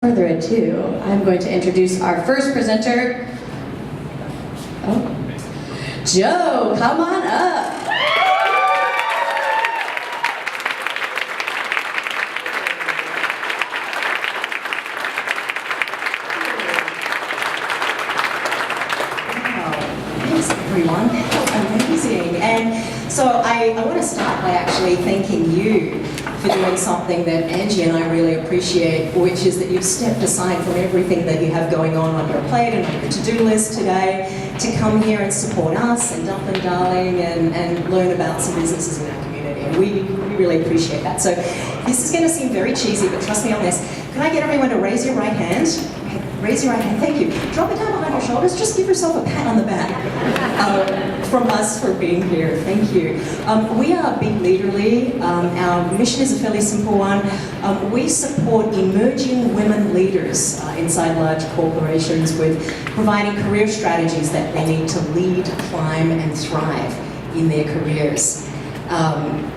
Further ado, I'm going to introduce our first presenter. Joe, come on up. Thanks everyone, amazing. And so I want to start by actually thanking you for doing something that Angie and I really appreciate, which is that you've stepped aside from everything that you have going on your plate and on your to-do list today to come here and support us and Dump and Darling and learn about some businesses in our community. And we really appreciate that. So this is going to seem very cheesy, but trust me on this. Can I get everyone to raise your right hand? Raise your right hand, thank you. Drop it down behind your shoulders, just give yourself a pat on the back from us for being here, thank you. We are Be Leaderly. Our mission is a fairly simple one. We support emerging women leaders inside large corporations with providing career strategies that they need to lead, climb and thrive in their careers. I'm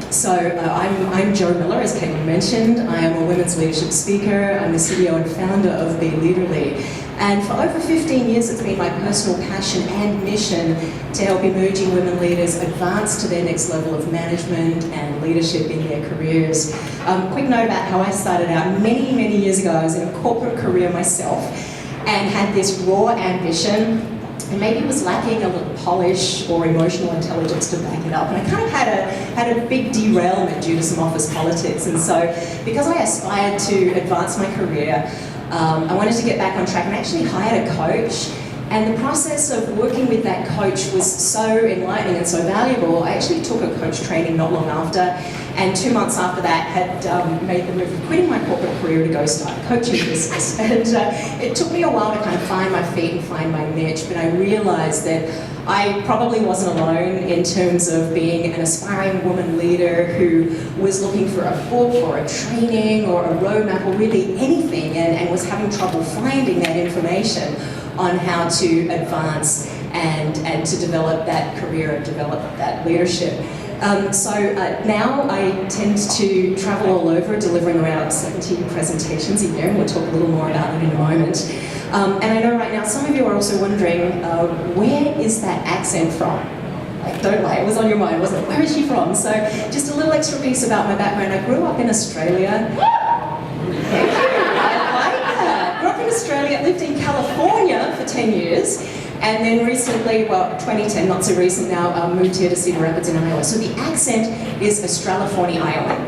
Jo Miller, as Caitlin mentioned. I am a women's leadership speaker. I'm the CEO and founder of Be Leaderly. And for over 15 years, it's been my personal passion and mission to help emerging women leaders advance to their next level of management and leadership in their careers. Quick note about how I started out. Many years ago, I was in a corporate career myself and had this raw ambition. And maybe it was lacking a little polish or emotional intelligence to back it up. And I kind of had a big derailment due to some office politics. And so because I aspired to advance my career, I wanted to get back on track and actually hired a coach. And the process of working with that coach was so enlightening and so valuable. I actually took a coach training not long after, and 2 months after that had made the move of quitting my corporate career to go start a coaching business. And it took me a while to kind of find my feet and find my niche, but I realized that I probably wasn't alone in terms of being an aspiring woman leader who was looking for a book or a training or a roadmap or really anything and was having trouble finding that information on how to advance and to develop that career and develop that leadership. Now I tend to travel all over, delivering around 70 presentations a year, and we'll talk a little more about that in a moment. And I know right now some of you are also wondering, where is that accent from? Like, don't lie, it was on your mind, wasn't it? Where is she from? So just a little extra piece about my background. I grew up in Australia. Australia, lived in California for 10 years, and then recently, well, 2010, not so recent now, moved here to Cedar Rapids in Iowa. So the accent is Australifornia Iowan.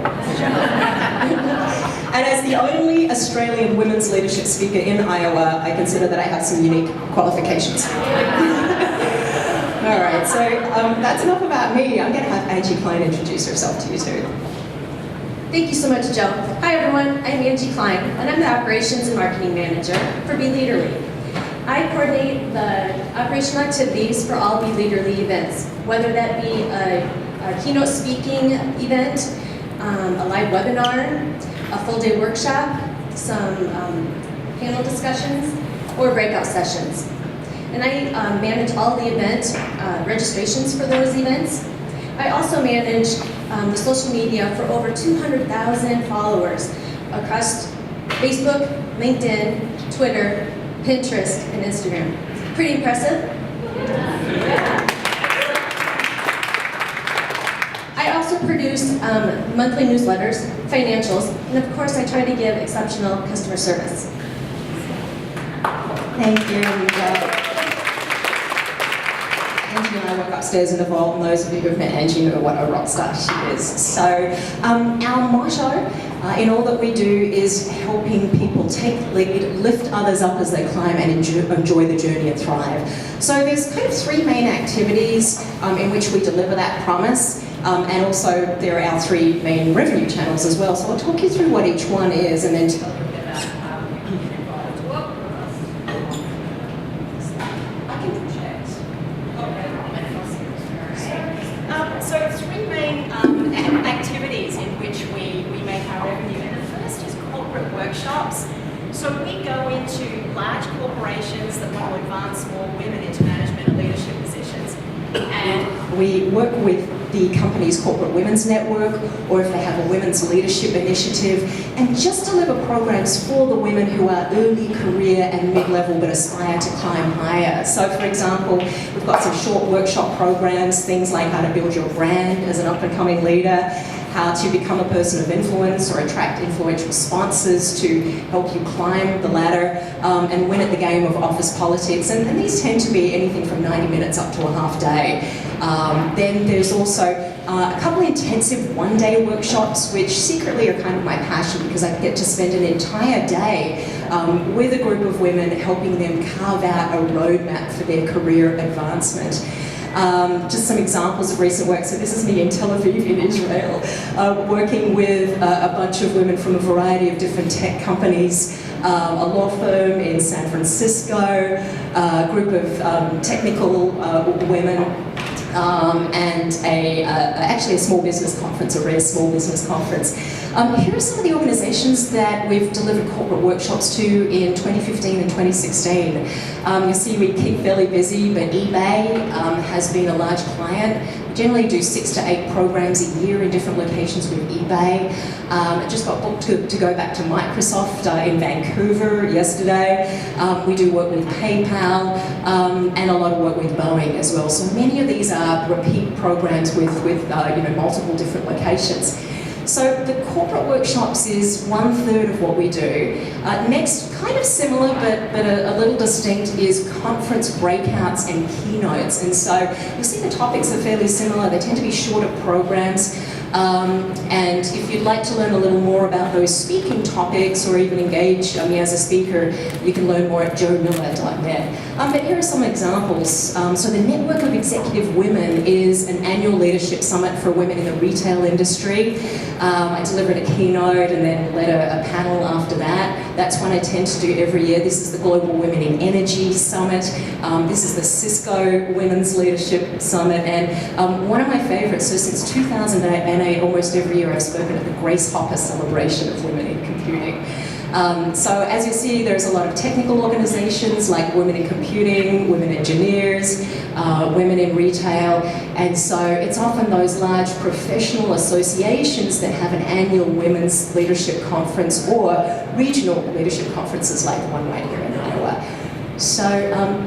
And as the only Australian women's leadership speaker in Iowa, I consider that I have some unique qualifications. All right, so that's enough about me. I'm going to have Angie Klein introduce herself to you too. Thank you so much, Joe. Hi everyone, I'm Angie Klein, and I'm the Operations and Marketing Manager for Be Leaderly. I coordinate the operational activities for all Be Leaderly events, whether that be a keynote speaking event, a live webinar, a full day workshop, some panel discussions, or breakout sessions. And I manage all the event registrations for those events. I also manage the social media for over 200,000 followers across Facebook, LinkedIn, Twitter, Pinterest, and Instagram. Pretty impressive? I also produce monthly newsletters, financials, and of course I try to give exceptional customer service. Thank you. Angie and I work upstairs in the vault, and those of you who have met Angie know what a rock star she is. So our motto in all that we do is helping people take lead, lift others up as they climb, and enjoy the journey and thrive. So there's kind of three main activities in which we deliver that promise, and also there are our three main revenue channels as well. So I'll talk you through what each one is and then tell you a bit about how you can get involved. So three main activities in which we make our revenue, and the first is corporate workshops. So we go into large corporations that want to advance more women into management and leadership positions, and we work with the company's corporate women's network, or if they have a women's leadership initiative, and just deliver programs for the women who are early career and mid-level but aspire to climb higher. So for example, we've got some short workshop programs, things like how to build your brand as an up-and-coming leader, how to become a person of influence or attract influential sponsors to help you climb the ladder and win at the game of office politics. And these tend to be anything from 90 minutes up to a half day. Then there's also a couple of intensive one-day workshops, which secretly are kind of my passion because I get to spend an entire day with a group of women helping them carve out a roadmap for their career advancement. Just some examples of recent work. So this is me in Tel Aviv in Israel, working with a bunch of women from a variety of different tech companies, a law firm in San Francisco, a group of technical women, and actually a small business conference, a rare small business conference. Here are some of the organisations that we've delivered corporate workshops to in 2015 and 2016. You'll see we keep fairly busy, but eBay has been a large client. We generally do 6 to 8 programs a year in different locations with eBay. I just got booked to go back to Microsoft in Vancouver yesterday. We do work with PayPal and a lot of work with Boeing as well. So many of these are repeat programs with multiple different locations. So the corporate workshops is 1/3 of what we do. Next, kind of similar but a little distinct, is conference breakouts and keynotes. And so you'll see the topics are fairly similar. They tend to be shorter programs. And if you'd like to learn a little more about those speaking topics or even engage me as a speaker, you can learn more at joemiller.net. But here are some examples. So the Network of Executive Women is an annual leadership summit for women in the retail industry. I delivered a keynote and then led a panel after that. That's one I tend to do every year. This is the Global Women in Energy Summit. This is the Cisco Women's Leadership Summit. And one of my favorites, so since 2008, almost every year I've spoken at the Grace Hopper Celebration of Women in Computing. So as you see, there's a lot of technical organisations like Women in Computing, Women Engineers, Women in Retail, and so it's often those large professional associations that have an annual Women's Leadership Conference or regional leadership conferences like one right here in Iowa. So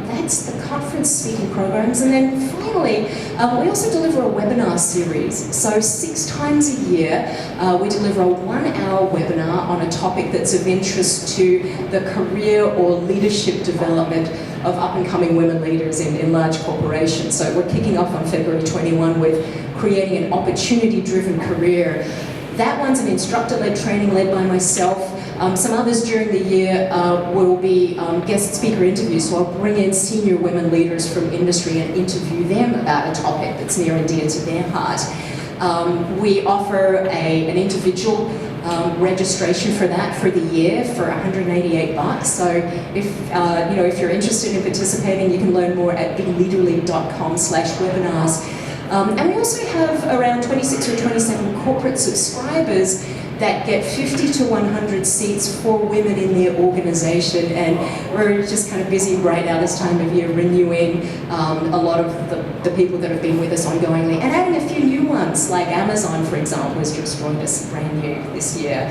that's the conference speaking programs. And then finally, we also deliver a webinar series. So 6 times a year, we deliver a 1-hour webinar on a topic that's of interest to the career or leadership development of up-and-coming women leaders in large corporations. So we're kicking off on February 21 with creating an opportunity-driven career. That one's an instructor-led training led by myself. Some others during the year will be guest speaker interviews, so I'll bring in senior women leaders from industry and interview them about a topic that's near and dear to their heart. We offer an individual registration for that for the year for $188. So if you're interested in participating, you can learn more at theleaderly.com/webinars. And we also have around 26 or 27 corporate subscribers that get 50 to 100 seats for women in their organisation, and we're just kind of busy right now this time of year renewing a lot of the people that have been with us ongoingly and adding a few new ones, like Amazon, for example, has just joined us brand new this year.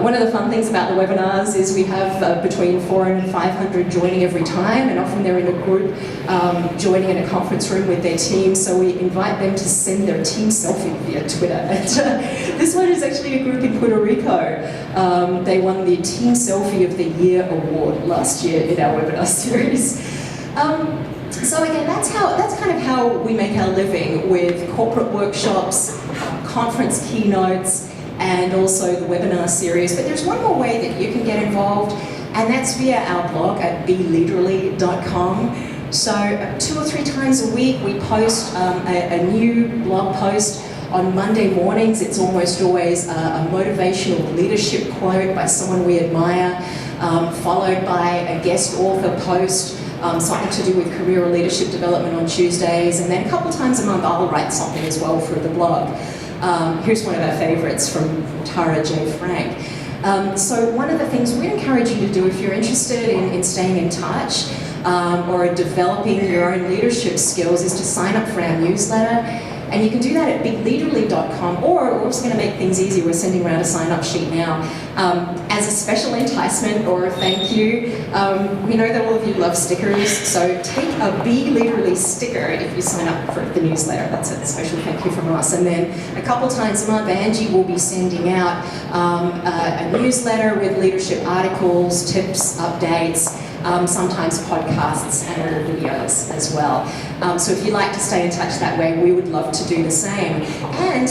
One of the fun things about the webinars is we have between 400 and 500 joining every time, and often they're in a group joining in a conference room with their team, so we invite them to send their team selfie via Twitter. And this one is actually a group in Puerto Rico. They won the Team Selfie of the Year award last year in our webinar series. So again, that's kind of how we make our living, with corporate workshops, conference keynotes, and also the webinar series. But there's one more way that you can get involved, and that's via our blog at beleaderly.com. So 2 or 3 times a week we post a new blog post. On Monday mornings, it's almost always a motivational leadership quote by someone we admire, followed by a guest author post, something to do with career or leadership development on Tuesdays, and then a couple times a month I'll write something as well for the blog. Here's one of our favourites from Tara J. Frank. So one of the things we encourage you to do if you're interested in staying in touch or developing your own leadership skills is to sign up for our newsletter. And you can do that at bigleaderly.com, or we're also going to make things easy. We're sending around a sign-up sheet now. As a special enticement or a thank you, we know that all of you love stickers, so take a Be Leaderly sticker if you sign up for the newsletter. That's a special thank you from us. And then a couple times a month, Angie will be sending out a newsletter with leadership articles, tips, updates, sometimes podcasts and little videos as well. So if you'd like to stay in touch that way, we would love to do the same. And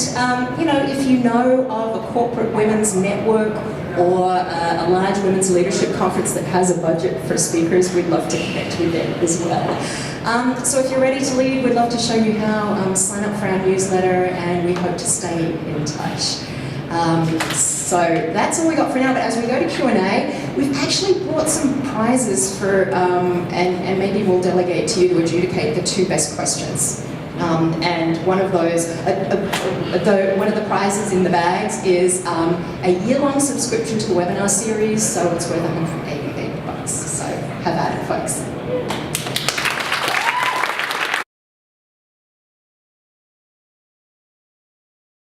if you know of a corporate women's network or a large women's leadership conference that has a budget for speakers, we'd love to connect with them as well. So if you're ready to lead, we'd love to show you how, sign up for our newsletter, and we hope to stay in touch. So that's all we got for now, but as we go to Q&A, we've actually brought some prizes for, and maybe we'll delegate to you to adjudicate the 2 best questions. And one of those, one of the prizes in the bags is a year-long subscription to the webinar series, so it's worth $188. So have at it, folks.